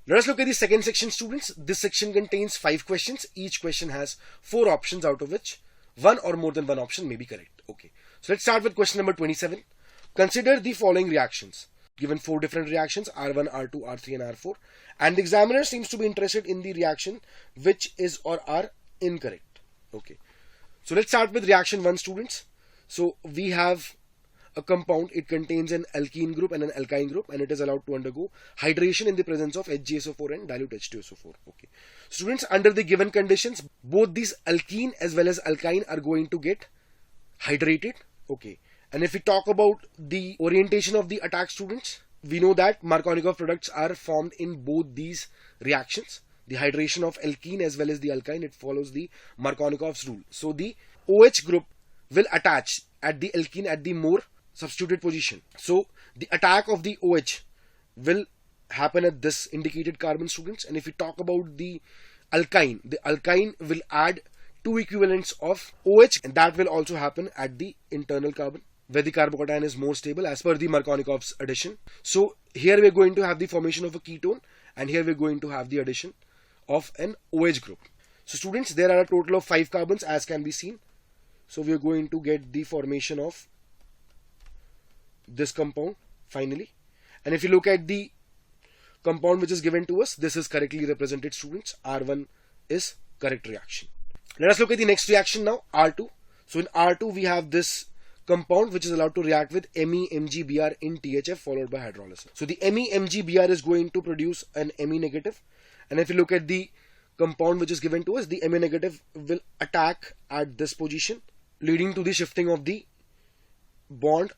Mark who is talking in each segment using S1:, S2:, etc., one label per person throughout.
S1: Let us look at the second section, students. This section contains 5 questions. Each question has 4 options, out of which one or more than one option may be correct. Okay. So let's start with question number 27. Consider the following reactions. Given 4 different reactions, R1, R2, R3 and R4. And the examiner seems to be interested in the reaction which is or are incorrect. Okay. So let's start with reaction 1, students. So we have a compound. It contains an alkene group and an alkyne group, and it is allowed to undergo hydration in the presence of HgSO4 and dilute H2SO4. Okay. Students, under the given conditions, both these alkene as well as alkyne are going to get hydrated. Okay. And if we talk about the orientation of the attack, students, we know that Markovnikov products are formed in both these reactions. The hydration of alkene as well as the alkyne, it follows the Markovnikov's rule. So the OH group will attach at the alkene at the more substituted position. So the attack of the OH will happen at this indicated carbon, students. And if we talk about the alkyne will add 2 equivalents of OH, and that will also happen at the internal carbon, where the carbocation is more stable as per the Markovnikov's addition. So here we are going to have the formation of a ketone, and here we are going to have the addition of an OH group. So students, there are a total of 5 carbons as can be seen. So we are going to get the formation of this compound finally. And if you look at the compound which is given to us, this is correctly represented, students. R1 is correct reaction. Let us look at the next reaction now, R2. So in R2 we have this compound which is allowed to react with MeMgBr in THF followed by hydrolysis. So the MeMgBr is going to produce an Me negative, and if you look at the compound which is given to us, the Me negative will attack at this position, leading to the shifting of the bond,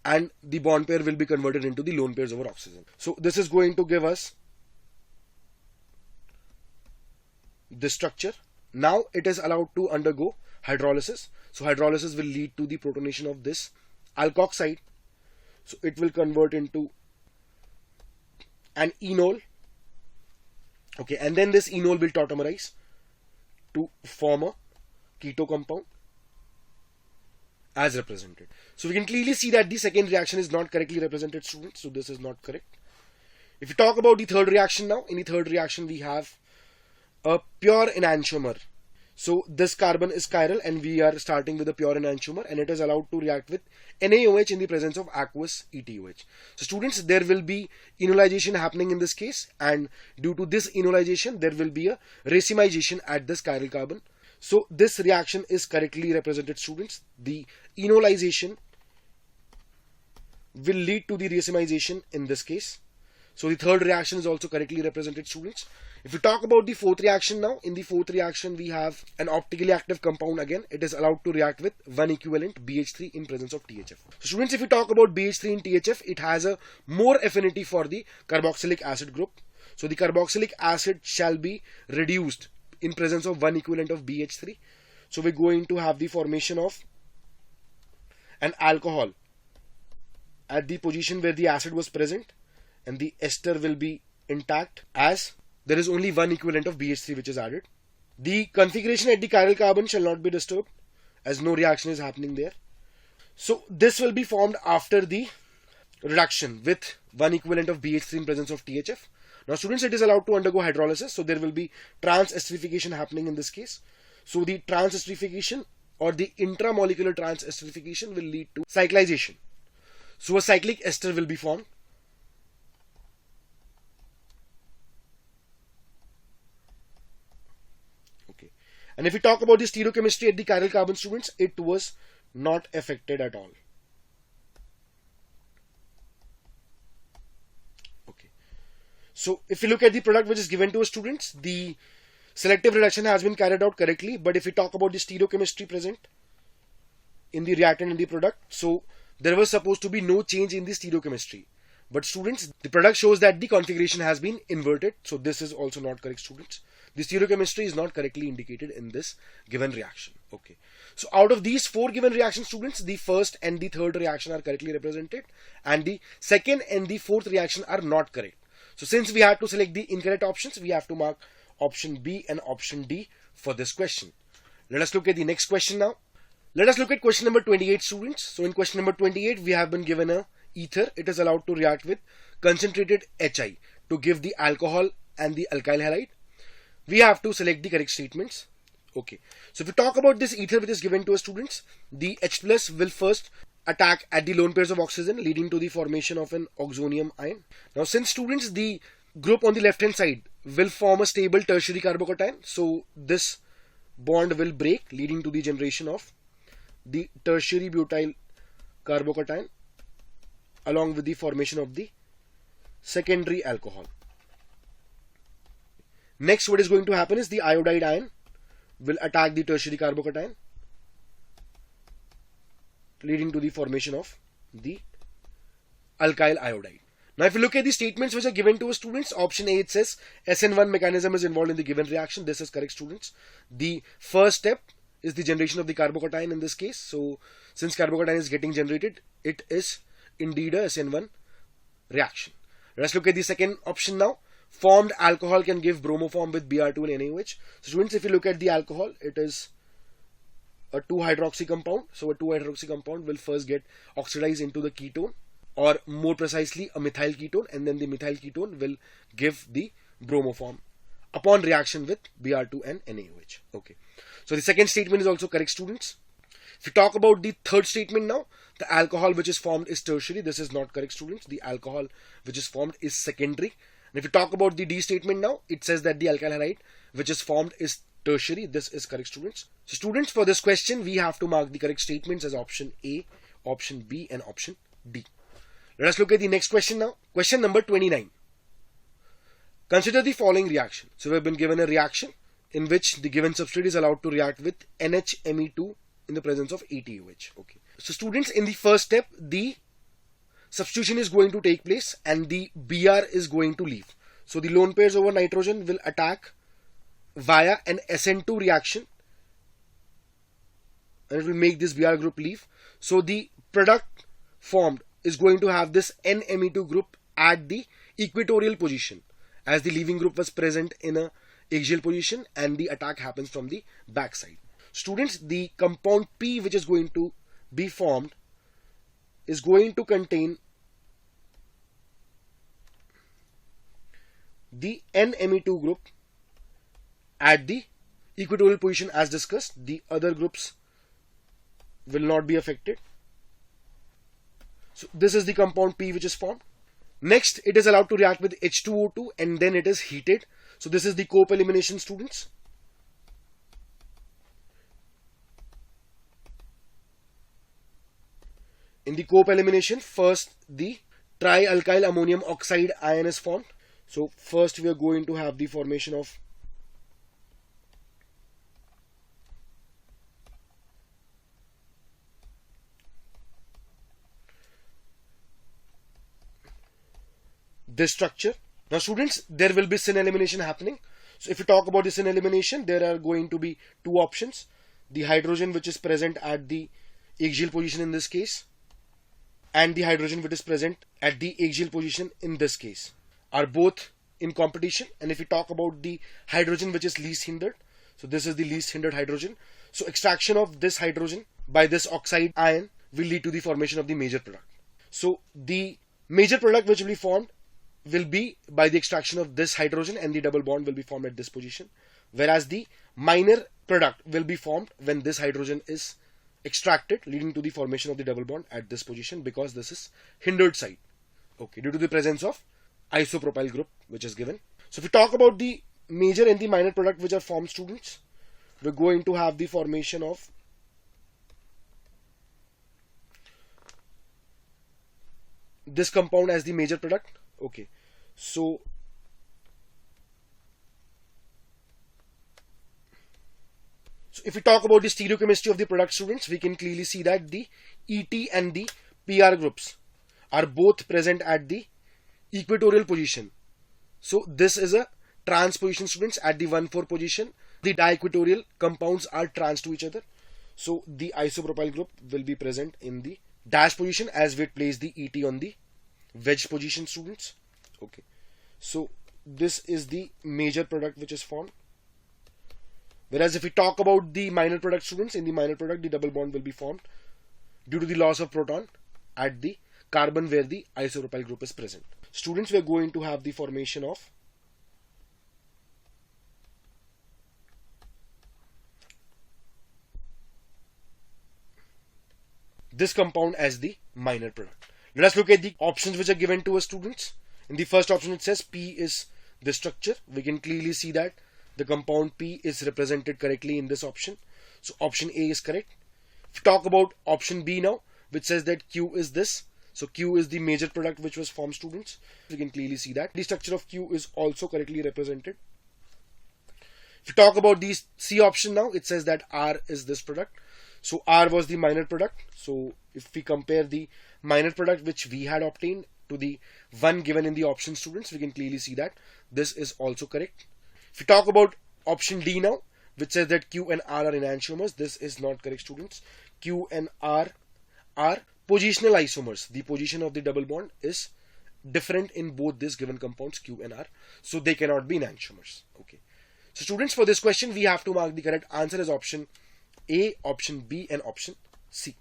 S1: and the bond pair will be converted into the lone pairs over oxygen. So this is going to give us this structure. Now it is allowed to undergo hydrolysis. So hydrolysis will lead to the protonation of this alkoxide. So it will convert into an enol. Okay, and then this enol will tautomerize to form a keto compound as represented. So we can clearly see that the second reaction is not correctly represented, students. So this is not correct. If we talk about the third reaction now, in the third reaction we have a pure enantiomer. So this carbon is chiral, and we are starting with a pure enantiomer, and it is allowed to react with NaOH in the presence of aqueous ETOH. So students, there will be enolization happening in this case, and due to this enolization there will be a racemization at this chiral carbon. So this reaction is correctly represented, students. The enolization will lead to the racemization in this case. So the third reaction is also correctly represented, students. If we talk about the fourth reaction now, in the fourth reaction we have an optically active compound again. It is allowed to react with one equivalent BH3 in presence of THF. So students, if we talk about BH3 in THF, it has a more affinity for the carboxylic acid group. So the carboxylic acid shall be reduced in presence of one equivalent of BH3. So we're going to have the formation of an alcohol at the position where the acid was present, and the ester will be intact as there is only one equivalent of BH3 which is added. The configuration at the chiral carbon shall not be disturbed as no reaction is happening there. So this will be formed after the reduction with one equivalent of BH3 in presence of THF. Now students, it is allowed to undergo hydrolysis, so there will be trans-esterification happening in this case. So the trans-esterification or the intramolecular trans-esterification will lead to cyclization. So a cyclic ester will be formed. Okay. And if we talk about the stereochemistry at the chiral carbon, students, it was not affected at all. Okay. So if you look at the product which is given to us, students, the selective reduction has been carried out correctly. But if we talk about the stereochemistry present in the reactant and the product, so there was supposed to be no change in the stereochemistry. But students, the product shows that the configuration has been inverted. So this is also not correct, students. The stereochemistry is not correctly indicated in this given reaction. Okay. So out of these 4 given reactions, students, the first and the third reaction are correctly represented, and the second and the fourth reaction are not correct. So since we have to select the incorrect options, we have to mark option B and option D for this question. Let us look at the next question now. Let us look at question number 28, students. So in question number 28, we have been given a ether. It is allowed to react with concentrated HI to give the alcohol and the alkyl halide, we have to select the correct statements. Okay, so if we talk about this ether which is given to us, students, the H plus will first attack at the lone pairs of oxygen, leading to the formation of an oxonium ion. Now, since, students, the group on the left hand side will form a stable tertiary carbocation, so this bond will break, leading to the generation of the tertiary butyl carbocation along with the formation of the secondary alcohol. Next, what is going to happen is the iodide ion will attack the tertiary carbocation, leading to the formation of the alkyl iodide. Now, if you look at the statements which are given to us, students, option A, it says SN1 mechanism is involved in the given reaction. This is correct, students. The first step is the generation of the carbocation in this case. So, since carbocation is getting generated, it is indeed a SN1 reaction. Let's look at the second option now. Formed alcohol can give bromoform with Br2 and NaOH. So, students, if you look at the alcohol, it is a 2-hydroxy compound. So, a 2-hydroxy compound will first get oxidized into the ketone, or more precisely a methyl ketone, and then the methyl ketone will give the bromoform upon reaction with Br2 and NaOH. Okay. So, the second statement is also correct, students. If you talk about the third statement now, the alcohol which is formed is tertiary. This is not correct, students. The alcohol which is formed is secondary. And if you talk about the D statement now, it says that the alkyl halide which is formed is tertiary. This is correct, students. So, students, for this question, we have to mark the correct statements as option A, option B, and option D. Let us look at the next question now. Question number 29. Consider the following reaction. So, we have been given a reaction in which the given substrate is allowed to react with NHMe2 in the presence of ATOH. Okay. So, students, in the first step, the substitution is going to take place and the Br is going to leave. So, the lone pairs over nitrogen will attack via an SN2 reaction and it will make this Br group leave. So, the product formed is going to have this NMe2 group at the equatorial position, as the leaving group was present in a axial position and the attack happens from the backside. Students, the compound P which is going to be formed is going to contain the NMe2 group at the equatorial position as discussed. The other groups will not be affected. So, this is the compound P which is formed. Next, it is allowed to react with H2O2 and then it is heated. So, this is the cope elimination, students. In the cope elimination, first the trialkyl ammonium oxide ion is formed. So, first we are going to have the formation of this structure. Now, students, there will be syn elimination happening. So, if you talk about the syn elimination, there are going to be two options. The hydrogen which is present at the axial position in this case and the hydrogen which is present at the axial position in this case are both in competition. And if we talk about the hydrogen which is least hindered, so this is the least hindered hydrogen. So, extraction of this hydrogen by this oxide ion will lead to the formation of the major product. So, the major product which will be formed will be by the extraction of this hydrogen and the double bond will be formed at this position, whereas the minor product will be formed when this hydrogen is extracted, leading to the formation of the double bond at this position because this is hindered side, okay, due to the presence of isopropyl group which is given. So, if we talk about the major and the minor product which are formed, students, we're going to have the formation of this compound as the major product. Okay, so if we talk about the stereochemistry of the product, students, we can clearly see that the ET and the PR groups are both present at the equatorial position. So, this is a trans position, students, at the 1,4 position. The diequatorial compounds are trans to each other. So, the isopropyl group will be present in the dash position as we place the ET on the wedge position, students. Okay, so this is the major product which is formed. Whereas if we talk about the minor product, students, in the minor product the double bond will be formed due to the loss of proton at the carbon where the isopropyl group is present. Students, we're going to have the formation of this compound as the minor product. Let us look at the options which are given to us, students. In the first option, it says P is the structure. We can clearly see that the compound P is represented correctly in this option. So option A is correct. If we talk about option B now, which says that Q is this. So Q is the major product which was formed, students. We can clearly see that. The structure of Q is also correctly represented. If we talk about the C option now, it says that R is this product. So R was the minor product. So if we compare the minor product which we had obtained to the one given in the option, students, we can clearly see that this is also correct. If we talk about option D now, which says that Q and R are enantiomers, this is not correct, students. Q and R are positional isomers. The position of the double bond is different in both these given compounds Q and R, so they cannot be enantiomers. Okay. So students, for this question, we have to mark the correct answer as option A, option B, and option C.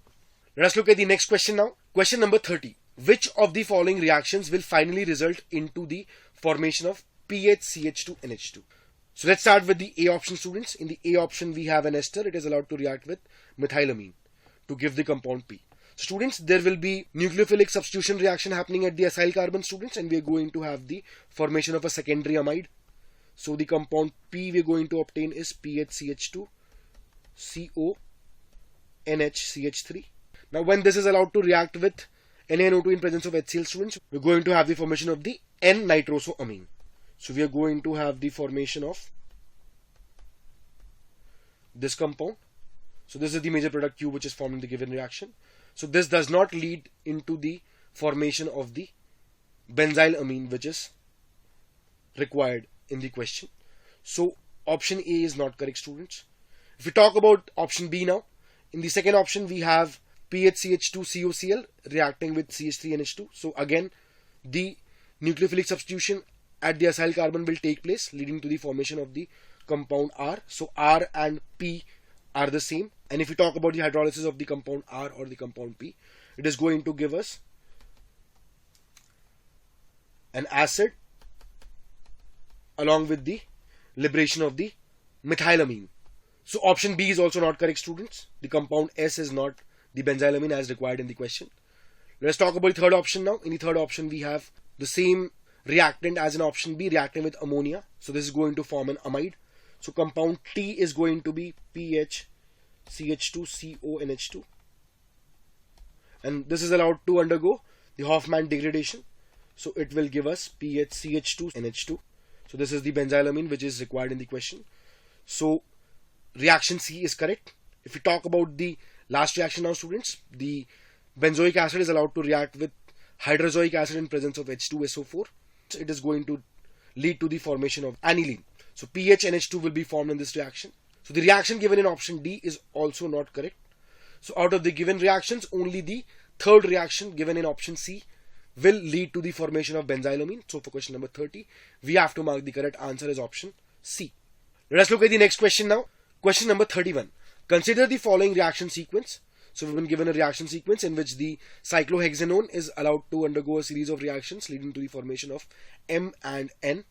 S1: Let us look at the next question now. Question number 30. Which of the following reactions will finally result into the formation of PHCH2NH2? So let's start with the A option, students. In the A option, we have an ester. It is allowed to react with methylamine to give the compound P. So students, there will be nucleophilic substitution reaction happening at the acyl carbon, students, and we are going to have the formation of a secondary amide. So the compound P we are going to obtain is PHCH2 CONHCH3. Now when this is allowed to react with NaNO2 in presence of HCl, students, we're going to have the formation of the N-nitrosoamine. So we are going to have the formation of this compound. So this is the major product Q which is formed in the given reaction. So this does not lead into the formation of the benzyl amine which is required in the question. So option A is not correct, students. If we talk about option B now, in the second option we have PHCH2COCl reacting with CH3NH2. So again, the nucleophilic substitution at the acyl carbon will take place, leading to the formation of the compound R. So R and P are the same. And if we talk about the hydrolysis of the compound R or the compound P, it is going to give us an acid along with the liberation of the methylamine. So option B is also not correct, students. The compound S is not the benzylamine as required in the question. Let's talk about the third option now. In the third option, we have the same reactant as in option B, reacting with ammonia. So this is going to form an amide. So compound T is going to be PHCH2CONH2. And this is allowed to undergo the Hofmann degradation. So it will give us PHCH2NH2. So this is the benzylamine which is required in the question. So reaction C is correct. If we talk about the last reaction now, students, the benzoic acid is allowed to react with hydrozoic acid in presence of H2SO4. So it is going to lead to the formation of aniline. So PHNH2 will be formed in this reaction. So the reaction given in option D is also not correct. So out of the given reactions, only the third reaction given in option C will lead to the formation of benzylamine. So for question number 30, we have to mark the correct answer as option C. Let us look at the next question now. Question number 31. Consider the following reaction sequence. So we've been given a reaction sequence in which the cyclohexanone is allowed to undergo a series of reactions leading to the formation of M and N.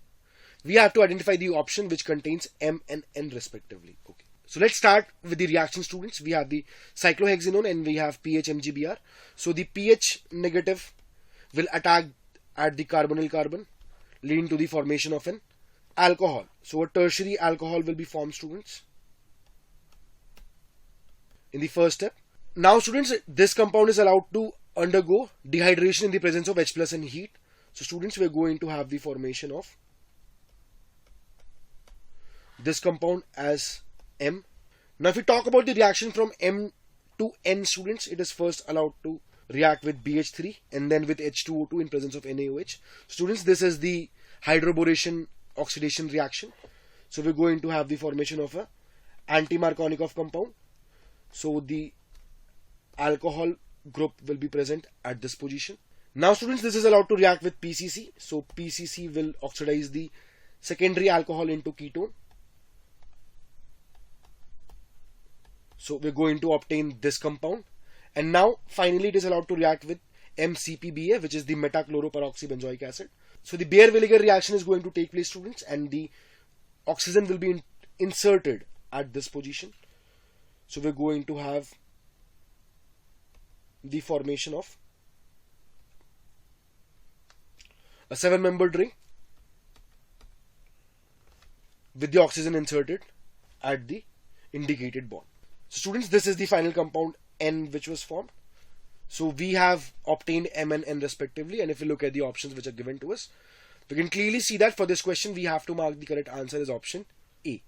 S1: We have to identify the option which contains M and N respectively. Okay. So let's start with the reaction, students. We have the cyclohexanone and we have PHMGBr. So the pH negative will attack at the carbonyl carbon, leading to the formation of an alcohol. So a tertiary alcohol will be formed, students, in the first step. Now, students, this compound is allowed to undergo dehydration in the presence of H plus and heat. So students, we are going to have the formation of this compound as M. Now if we talk about the reaction from M to N, students, it is first allowed to react with BH3 and then with H2O2 in presence of NaOH. Students, this is the hydroboration oxidation reaction. So we're going to have the formation of a anti-Markovnikov compound. So the alcohol group will be present at this position. Now students, this is allowed to react with PCC. So PCC will oxidize the secondary alcohol into ketone. So we're going to obtain this compound. And now finally it is allowed to react with MCPBA, which is the metachloroperoxybenzoic acid. So the Baeyer-Villiger reaction is going to take place, students, and the oxygen will be inserted at this position. So we're going to have the formation of a 7-membered ring with the oxygen inserted at the indicated bond. So students, this is the final compound N which was formed. So we have obtained M and N respectively, and if we look at the options which are given to us, we can clearly see that for this question we have to mark the correct answer as option A.